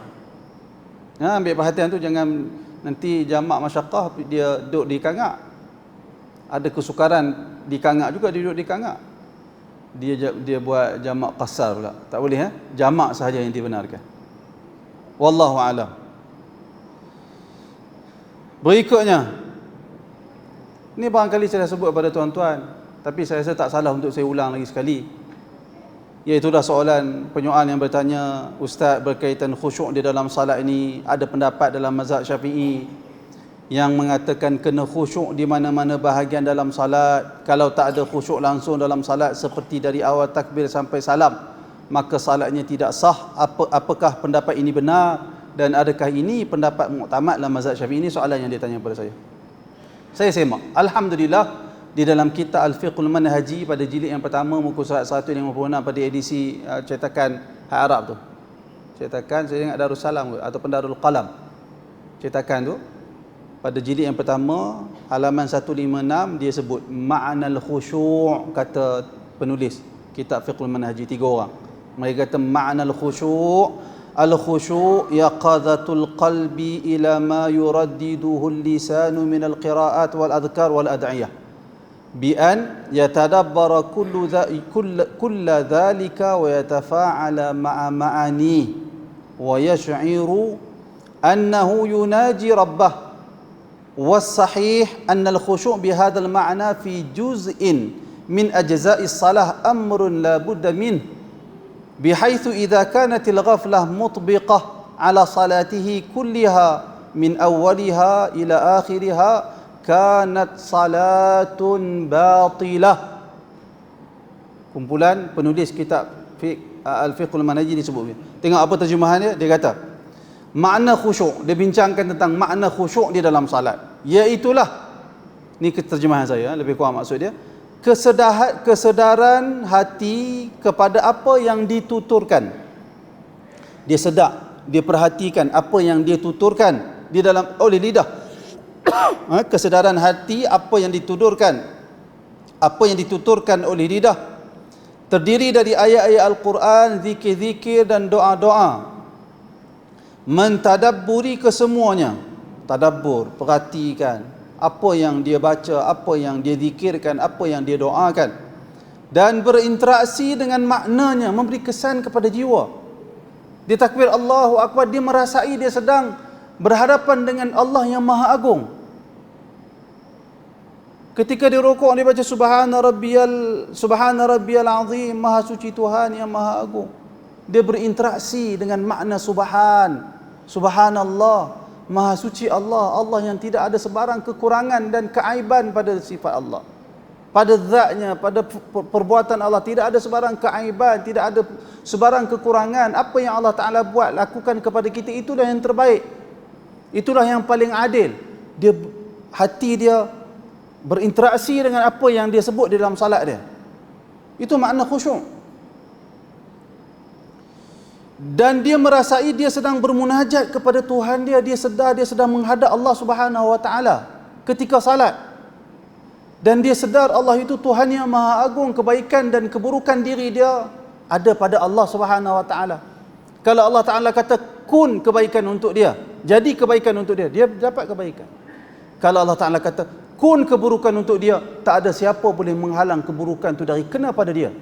Ambil perhatian tu, jangan nanti jamak masyaqqah dia duduk di Kangak. Ada kesukaran di Kangak juga, dia duduk di Kangak. Dia buat jamak qasar pula. Tak boleh, jamak sahaja yang dibenarkan. Wallahu a'lam. Berikutnya, Ini barangkali saya dah sebut kepada tuan-tuan, tapi saya rasa tak salah untuk saya ulang lagi sekali. Iaitulah soalan penyoal yang bertanya, Ustaz, berkaitan khusyuk di dalam salat ini, ada pendapat dalam mazhab Syafi'i yang mengatakan kena khusyuk di mana-mana bahagian dalam salat. Kalau tak ada khusyuk langsung dalam salat seperti dari awal takbir sampai salam, maka salatnya tidak sah. Apakah pendapat ini benar, dan adakah ini pendapat muktamad dalam mazhab Syafi'i? Ini soalan yang dia tanya kepada saya. Saya semak. Alhamdulillah, di dalam kitab Al-Fiqhul Manhaji pada jilid yang pertama muka surat 156 pada edisi cetakan Hak Arab tu. Cetakan saya ingat Darussalam ataupun Darul Qalam. Cetakan tu pada jilid yang pertama halaman 156 dia sebut ma'nal khusyuk, kata penulis kitab Fiqhul Manhaji 3 orang. Mereka kata ma'nal khusyuk, al-khusyuk yaqadhatul qalbi ila ma yuraddiduhu al-lisanu min al-qira'at wal adhkar wal ad'iyah بأن يتدبر كل ذلك ويتفاعل مع معانيه ويشعر أنه يناجي ربه. والصحيح أن الخشوع بهذا المعنى في جزء من أجزاء الصلاة أمر لا بد منه، بحيث إذا كانت الغفلة مطبقة على صلاته كلها من أولها إلى آخرها kanat salatun batilah. Kumpulan penulis kitab Al-Fiqhul Manhaji disebut. Tengok apa terjemahan dia. Dia kata makna khusyuk, dia bincangkan tentang makna khusyuk di dalam salat, iaitulah, ni terjemahan saya, lebih kurang maksud dia, kesedaran hati kepada apa yang dituturkan. Dia sedar, dia perhatikan apa yang dia tuturkan di dalam oleh lidah. Kesedaran hati apa yang dituturkan oleh lidah, terdiri dari ayat-ayat Al-Quran, zikir-zikir dan doa-doa. Mentadabburi kesemuanya, tadabbur, perhatikan apa yang dia baca, apa yang dia zikirkan, apa yang dia doakan, dan berinteraksi dengan maknanya, memberi kesan kepada jiwa. Dia takbir Allahu Akbar, dia merasai dia sedang berhadapan dengan Allah yang Maha Agung. Ketika dia rukuk, dia baca subhana rabbiyal azim, maha suci Tuhan yang Maha Agung. Dia berinteraksi dengan makna subhanallah, maha suci Allah, Allah yang tidak ada sebarang kekurangan dan keaiban pada sifat Allah, pada zatnya, pada perbuatan Allah tidak ada sebarang keaiban, tidak ada sebarang kekurangan. Apa yang Allah Ta'ala buat, lakukan kepada kita, itulah yang terbaik, itulah yang paling adil. Hati dia berinteraksi dengan apa yang dia sebut di dalam salat dia. Itu makna khusyuk. Dan dia merasai dia sedang bermunajat kepada Tuhan dia. Dia sedar dia sedang menghadap Allah Subhanahu wa taala ketika salat. Dan dia sedar Allah itu Tuhan yang Maha Agung, kebaikan dan keburukan diri dia ada pada Allah Subhanahu wa taala. Kalau Allah Taala kata kun kebaikan untuk dia, jadi kebaikan untuk dia, dia dapat kebaikan. Kalau Allah Taala kata kun keburukan untuk dia, tak ada siapa boleh menghalang keburukan itu dari kena pada dia.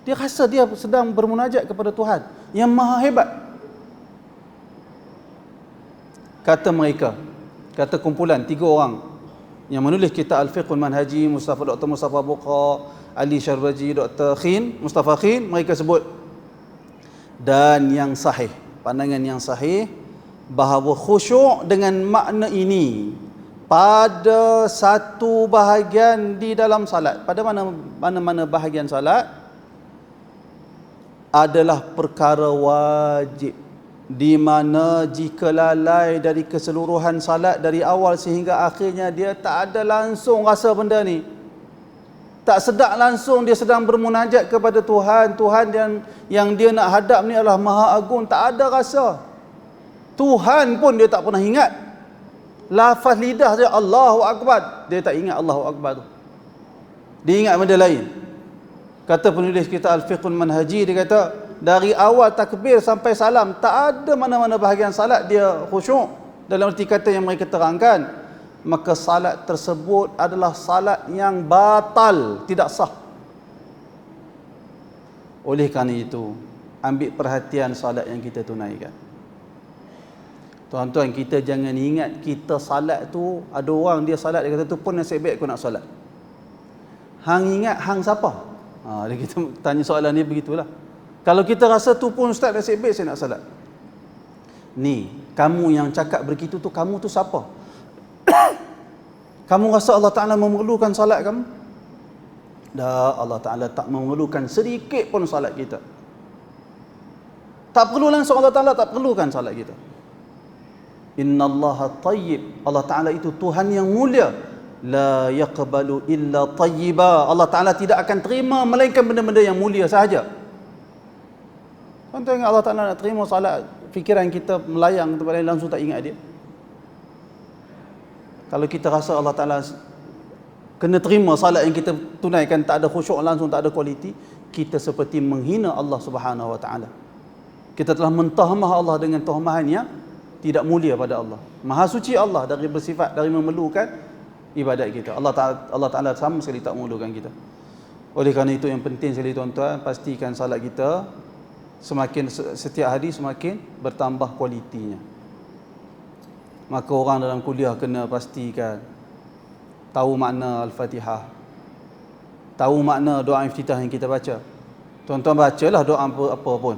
Dia rasa dia sedang bermunajat kepada Tuhan yang Maha Hebat. Kata mereka, kata kumpulan 3 orang yang menulis kitab Al-Fiqhul Manhaji, Dr. Mustafa Buqa, Ali Syarbaji, Dr. Mustafa Khin, mereka sebut, dan yang sahih, pandangan yang sahih, bahawa khusyuk dengan makna ini pada satu bahagian di dalam salat, pada mana-mana bahagian salat, adalah perkara wajib, di mana jika lalai dari keseluruhan salat dari awal sehingga akhirnya, dia tak ada langsung rasa benda ni, tak sedar langsung dia sedang bermunajat kepada Tuhan. Tuhan yang dia nak hadap ni adalah Maha Agung, tak ada rasa. Tuhan pun dia tak pernah ingat. Lafaz lidah saja Allahu Akbar, dia tak ingat Allahu Akbar tu, dia ingat benda lain. Kata penulis kita Al-Fiqhul Manhaji, dia kata dari awal takbir sampai salam tak ada mana-mana bahagian salat dia khusyuk dalam erti kata yang mereka terangkan, maka salat tersebut adalah salat yang batal, tidak sah. Oleh kerana itu, ambil perhatian salat yang kita tunaikan. Tuan-tuan, kita jangan ingat kita salat tu, ada orang dia salat dia kata tu pun nasib baik aku nak salat. Hang ingat hang siapa? Dia kita tanya soalan ni begitulah. Kalau kita rasa tu pun ustaz nasib baik saya nak salat. Ni, kamu yang cakap begitu tu, kamu tu siapa? Kamu rasa Allah Ta'ala memerlukan salat kamu? Dah, Allah Ta'ala tak memerlukan sedikit pun salat kita. Tak perlu langsung Allah Ta'ala tak perlukan salat kita. Innallaha tayyib. Allah Ta'ala itu Tuhan yang mulia. La yaqbalu illa tayyiba. Allah Ta'ala tidak akan terima melainkan benda-benda yang mulia sahaja. Contohnya Allah Ta'ala nak terima salat, fikiran kita melayang tempat lain, langsung tak ingat dia. Kalau kita rasa Allah Ta'ala kena terima salat yang kita tunaikan tak ada khusyuk langsung, tak ada kualiti, kita seperti menghina Allah Subhanahu Wa Ta'ala. Kita telah mentahmah Allah dengan tuhmahan yang tidak mulia pada Allah. Maha suci Allah dari bersifat, dari memerlukan ibadat kita. Allah Ta'ala sama sekali tak memerlukan kita. Oleh kerana itu yang penting sekali tuan-tuan, pastikan salat kita semakin setiap hari semakin bertambah kualitinya. Maka orang dalam kuliah kena pastikan tahu makna Al-Fatihah, tahu makna doa iftitah yang kita baca. Tuan-tuan bacalah doa apa pun.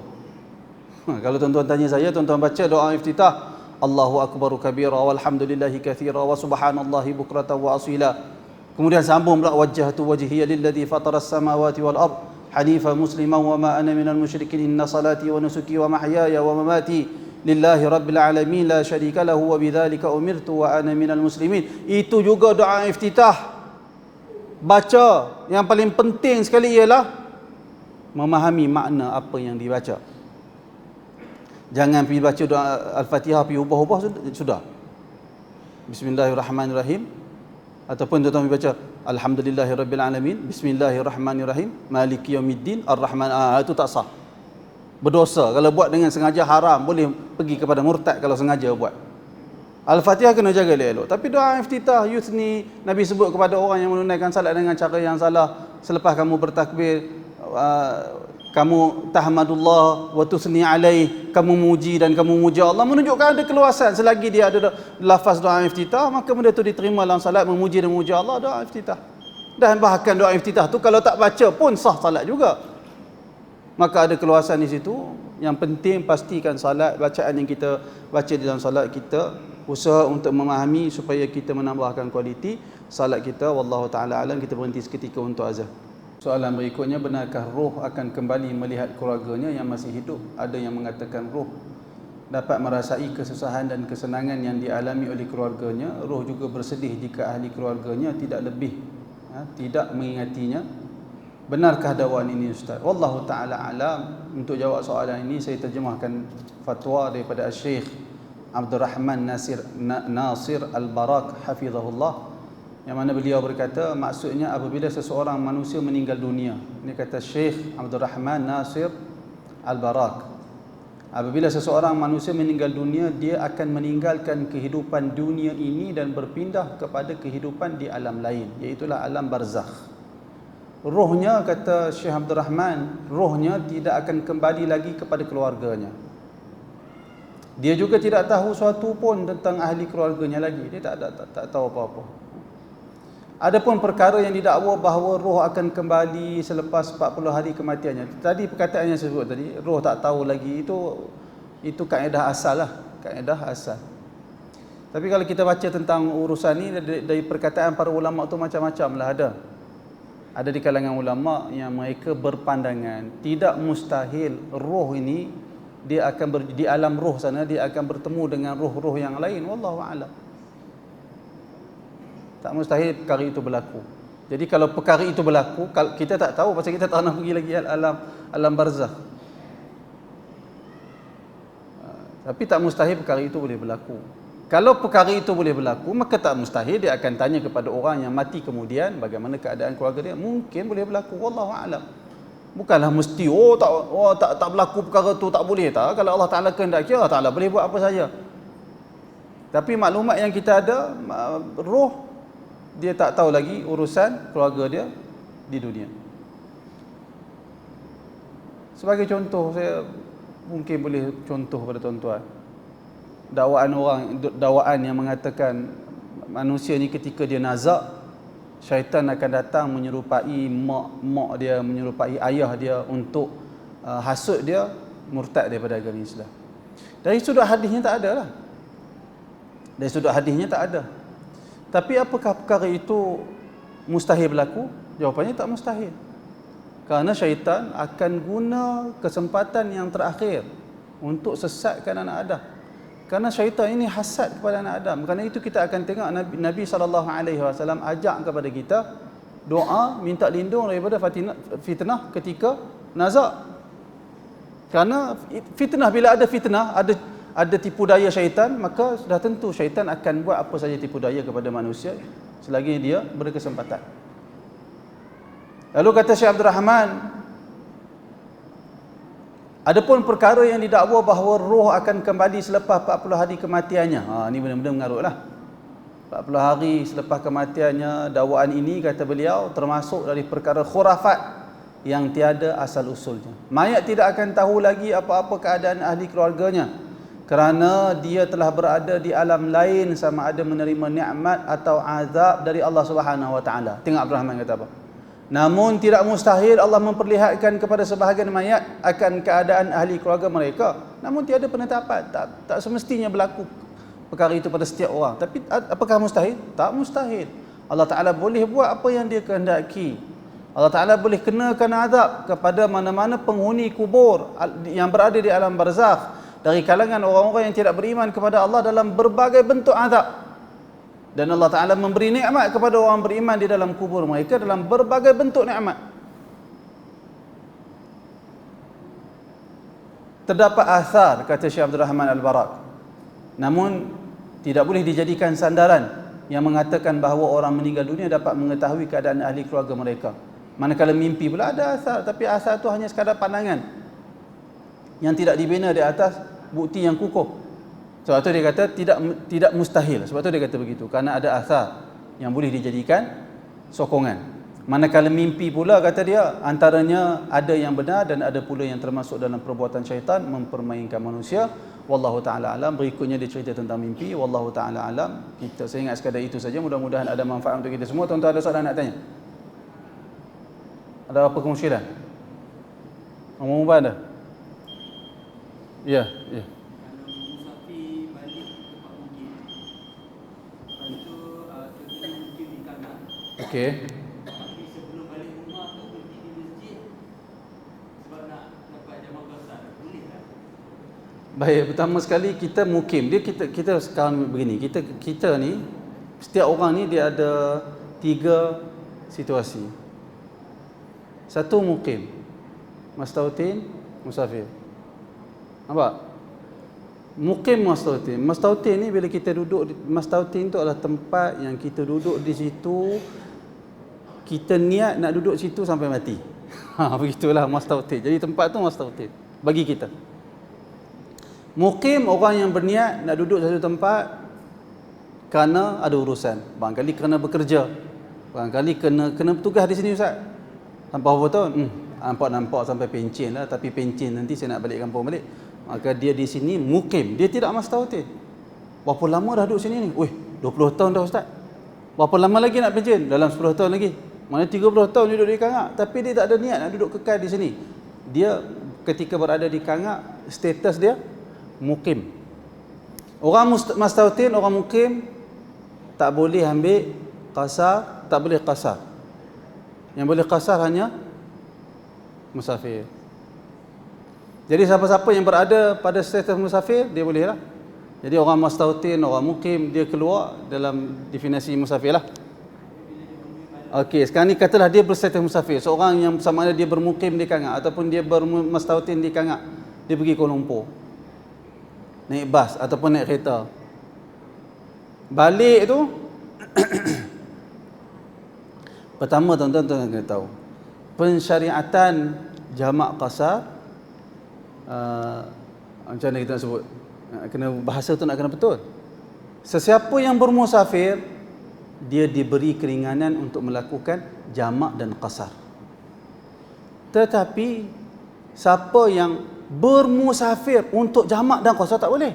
Kalau tuan-tuan tanya saya, tuan-tuan baca doa iftitah, Allahu akbaru kabira walhamdulillahi katsira wa subhanallahi bukratan wa asila. Kemudian sambung pula, wajjahtu wajhiya lilladzi fataras samawati wal ard hanifan musliman wa ma ana minal musyrikin, inna salati wa nusuki wa mahyaya wa mamati lillahi rabbil alamin la syarika lahu wa bidzalika umirtu wa ana minal muslimin. Itu juga doa iftitah. Baca, yang paling penting sekali ialah memahami makna apa yang dibaca. Jangan pergi baca doa Al-Fatihah pergi ubah-ubah sudah. Bismillahirrahmanirrahim. Ataupun tuan-tuan baca Alhamdulillahirabbil alamin, Bismillahirrahmanirrahim, Maliki yaumiddin, Ar-Rahman. Itu tak sah. Berdosa. Kalau buat dengan sengaja haram, boleh pergi kepada murtad kalau sengaja buat. Al-Fatihah kena jaga elok. Tapi doa iftitah, yusni, Nabi sebut kepada orang yang menunaikan salat dengan cara yang salah, selepas kamu bertakbir, kamu tahmadullah wa tusni alaih, kamu muji dan kamu muji Allah, menunjukkan ada keluasan. Selagi dia ada lafaz doa iftitah, maka benda itu diterima dalam salat, memuji dan memuji Allah, doa iftitah. Dan bahkan doa iftitah tu kalau tak baca pun sah salat juga. Maka ada keluasan di situ. Yang penting pastikan salat, bacaan yang kita baca di dalam salat kita, usaha untuk memahami supaya kita menambahkan kualiti salat kita. Wallahu taala alam. Kita berhenti seketika untuk azan. Soalan berikutnya, benarkah roh akan kembali melihat keluarganya yang masih hidup? Ada yang mengatakan roh dapat merasai kesusahan dan kesenangan yang dialami oleh keluarganya. Roh juga bersedih jika ahli keluarganya tidak mengingatinya. Benarkah dakwaan ini Ustaz? Wallahu ta'ala alam. Untuk jawab soalan ini, saya terjemahkan fatwa daripada Syekh Abdul Rahman Nasir Al-Barak hafizahullah, yang mana beliau berkata, maksudnya apabila seseorang manusia meninggal dunia, ini kata Syekh Abdul Rahman Nasir Al-Barak, apabila seseorang manusia meninggal dunia, dia akan meninggalkan kehidupan dunia ini dan berpindah kepada kehidupan di alam lain, iaitulah alam barzakh. Rohnya, kata Syekh Abdul Rahman, rohnya tidak akan kembali lagi kepada keluarganya. Dia juga tidak tahu sesuatu pun tentang ahli keluarganya lagi. Dia tak tahu apa-apa. Adapun perkara yang didakwa bahawa roh akan kembali selepas 40 hari kematiannya. Tadi perkataan yang saya sebut tadi, roh tak tahu lagi, itu kaedah asal lah, kaedah asal. Tapi kalau kita baca tentang urusan ni dari perkataan para ulama tu macam-macam lah ada. Ada di kalangan ulama yang mereka berpandangan tidak mustahil roh ini dia akan di alam roh sana dia akan bertemu dengan roh-roh yang lain. Wallahu a'lam. Tak mustahil perkara itu berlaku. Jadi kalau perkara itu berlaku, kita tak tahu pasal kita tak nak pergi lagi alam barzakh. Tapi tak mustahil perkara itu boleh berlaku. Kalau perkara itu boleh berlaku, maka tak mustahil dia akan tanya kepada orang yang mati kemudian bagaimana keadaan keluarga dia. Mungkin boleh berlaku, wallahu a'lam. Bukanlah mesti tak berlaku perkara tu, tak boleh tak. Kalau Allah Taala kehendaki, Allah Taala boleh buat apa saja. Tapi maklumat yang kita ada, roh dia tak tahu lagi urusan keluarga dia di dunia. Sebagai contoh, saya mungkin boleh contoh pada tuan-tuan. dakwaan yang mengatakan manusia ni ketika dia nazak, syaitan akan datang menyerupai mak dia, menyerupai ayah dia untuk hasut dia, murtad daripada agama Islam. Dari sudut hadisnya tak ada lah. Dari sudut hadisnya tak ada. Tapi apakah perkara itu mustahil berlaku? Jawapannya tak mustahil. Kerana syaitan akan guna kesempatan yang terakhir untuk sesatkan anak Adam. Kerana syaitan ini hasad kepada anak Adam. Kerana itu kita akan tengok Nabi SAW ajak kepada kita doa minta lindung daripada fitnah ketika nazak. Kerana fitnah, bila ada fitnah, ada tipu daya syaitan, maka sudah tentu syaitan akan buat apa saja tipu daya kepada manusia selagi dia berkesempatan. Lalu kata Syekh Abdul Rahman, adapun perkara yang didakwa bahawa roh akan kembali selepas 40 hari kematiannya. Ini benar-benar mengarutlah. 40 hari selepas kematiannya, dakwaan ini kata beliau termasuk dari perkara khurafat yang tiada asal usulnya. Mayat tidak akan tahu lagi apa-apa keadaan ahli keluarganya, kerana dia telah berada di alam lain sama ada menerima nikmat atau azab dari Allah Subhanahu Wa Taala. Tengok Abdul Rahman kata apa? Namun tidak mustahil Allah memperlihatkan kepada sebahagian mayat akan keadaan ahli keluarga mereka. Namun tiada penetapan, tak semestinya berlaku perkara itu pada setiap orang. Tapi apakah mustahil? Tak mustahil. Allah Taala boleh buat apa yang dia kehendaki. Allah Taala boleh kenakan azab kepada mana-mana penghuni kubur yang berada di alam barzakh dari kalangan orang-orang yang tidak beriman kepada Allah dalam berbagai bentuk azab. Dan Allah Ta'ala memberi nikmat kepada orang beriman di dalam kubur mereka dalam berbagai bentuk nikmat. Terdapat athar, kata Syekh Abdul Rahman Al-Barak, namun tidak boleh dijadikan sandaran yang mengatakan bahawa orang meninggal dunia dapat mengetahui keadaan ahli keluarga mereka. Manakala mimpi pula ada athar, tapi athar itu hanya sekadar pandangan yang tidak dibina di atas bukti yang kukuh. Sebab tu dia kata tidak mustahil. Sebab tu dia kata begitu, kerana ada athar yang boleh dijadikan sokongan. Manakala mimpi pula, kata dia, antaranya ada yang benar dan ada pula yang termasuk dalam perbuatan syaitan mempermainkan manusia. Wallahu taala alam. Berikutnya dia cerita tentang mimpi. Wallahu taala alam. Saya ingat sekadar itu saja. Mudah-mudahan ada manfaat untuk kita semua. Tuan-tuan ada soalan nak tanya? Ada apa kemusykilan? Ngomong apa ada? Ya, ya. Okey. Tapi sebelum balik rumah tu berhenti di masjid sebab nak dapat jamak besar. Boleh tak? Baik, pertama sekali kita mukim. Kita sekarang begini. Kita ni, setiap orang ni dia ada 3 situasi. Satu mukim, mastautin, musafir. Nampak? Mukim mastautin. Mastautin ni bila kita duduk, mastautin tu adalah tempat yang kita duduk di situ, kita niat nak duduk situ sampai mati. Begitulah mastautin. Jadi tempat tu mastautin bagi kita. Mukim, orang yang berniat nak duduk satu tempat kerana ada urusan. Barangkali kerana bekerja, barangkali kena bertugas di sini ustaz. Sampai berapa tahun? Nampak sampai pencen lah. Tapi pencen nanti saya nak balik kampung balik. Maka dia di sini mukim. Dia tidak mastautin. Berapa lama dah duduk sini ni? 20 tahun dah ustaz. Berapa lama lagi nak pencen? Dalam 10 tahun lagi. Mana 30 tahun duduk di Kangak. Tapi dia tak ada niat nak duduk kekal di sini. Dia ketika berada di Kangak, status dia mukim. Orang mastautin, orang mukim tak boleh ambil qasar, tak boleh qasar. Yang boleh qasar hanya musafir. Jadi siapa-siapa yang berada pada status musafir, dia boleh lah. Jadi orang mastautin, orang mukim, dia keluar dalam definisi musafir lah. Okey, sekarang ni katalah dia berstatus musafir. Seorang yang sama ada dia bermukim di Kangak ataupun dia bermastautin di Kangak, dia pergi Kuala Lumpur, naik bas ataupun naik kereta. Balik tu pertama tuan-tuan kena tahu, pensyariatan jamak qasar, macam mana kita nak sebut, kena bahasa tu nak kena betul. Sesiapa yang bermusafir, dia diberi keringanan untuk melakukan jamak dan qasar. Tetapi siapa yang bermusafir untuk jamak dan qasar tak boleh.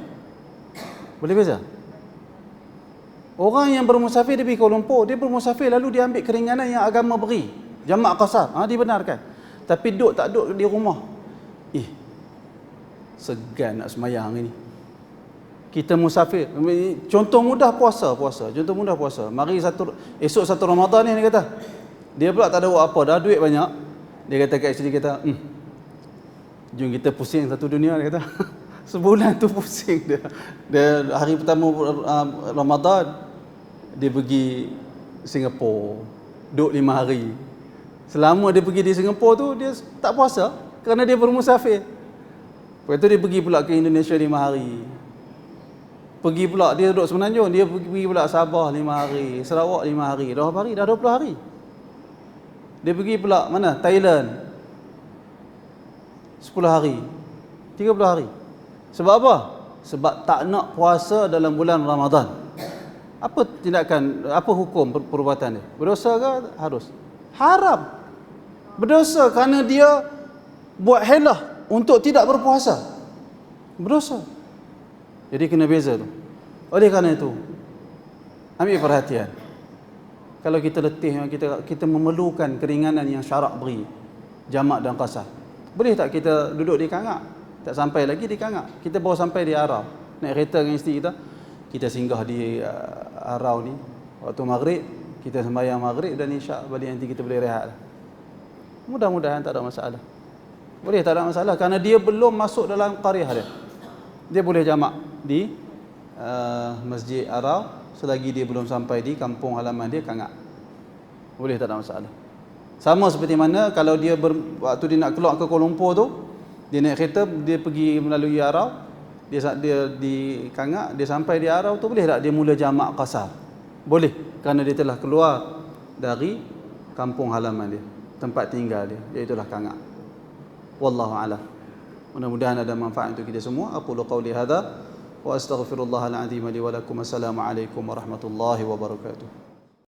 Boleh beza? Orang yang bermusafir dia pergi Kuala Lumpur, dia bermusafir lalu dia ambil keringanan yang agama beri. Jamak qasar, dibenarkan. Tapi duduk tak duduk di rumah. Segan nak semayang ini. Kita musafir. Contoh mudah puasa. Contoh mudah puasa. Mari esok satu Ramadan ni dia kata. Dia pula tak ada buat apa, dah duit banyak. Dia kata kat isteri kita, jom kita pusing satu dunia, dia kata. Sebulan tu pusing dia. Dia hari pertama Ramadan dia pergi Singapura. Duduk 5 hari. Selama dia pergi di Singapura tu dia tak puasa kerana dia bermusafir. Lepas tu dia pergi pula ke Indonesia 5 hari. Pergi pula dia duduk Semenanjung, dia pergi pula Sabah 5 hari, Sarawak 5 hari. Dah berapa hari? Dah 20 hari. Dia pergi pula mana? Thailand 10 hari, 30 hari. Sebab apa? Sebab tak nak puasa dalam bulan Ramadan. Apa tindakan, apa hukum perbuatan dia? Berdosa ke? Harus. Haram. Berdosa kerana dia buat helah untuk tidak berpuasa. Berdosa. Jadi kena beza tu. Oleh kerana itu, ambil perhatian. Kalau kita letih, kita memerlukan keringanan yang syarak beri, jamak dan qasar. Boleh tak kita duduk di Kangak? Tak sampai lagi di Kangak. Kita baru sampai di Arau. Naik kereta dengan isteri kita, kita singgah di Arau ni. Waktu maghrib, kita sembahyang maghrib dan isyak, balik nanti kita boleh rehat. Mudah-mudahan tak ada masalah. Boleh tak ada masalah kerana dia belum masuk dalam qaryah dia. Dia boleh jamak di Masjid Arau selagi dia belum sampai di kampung halaman dia Kangak. Boleh tak ada masalah. Sama seperti mana kalau dia waktu dia nak keluar ke Kuala Lumpur tu, dia naik kereta, dia pergi melalui Arau, dia di Kangak, dia sampai di Arau tu, boleh tak dia mula jamak qasar? Boleh, kerana dia telah keluar dari kampung halaman dia, tempat tinggal dia, iaitulah Kangak. Wallahu a'lam. Mudah-mudahan ada manfaat untuk kita semua. Aqulu qawli hadza wa astaghfirullahal azim li wa lakum. Assalamualaikum warahmatullahi wabarakatuh.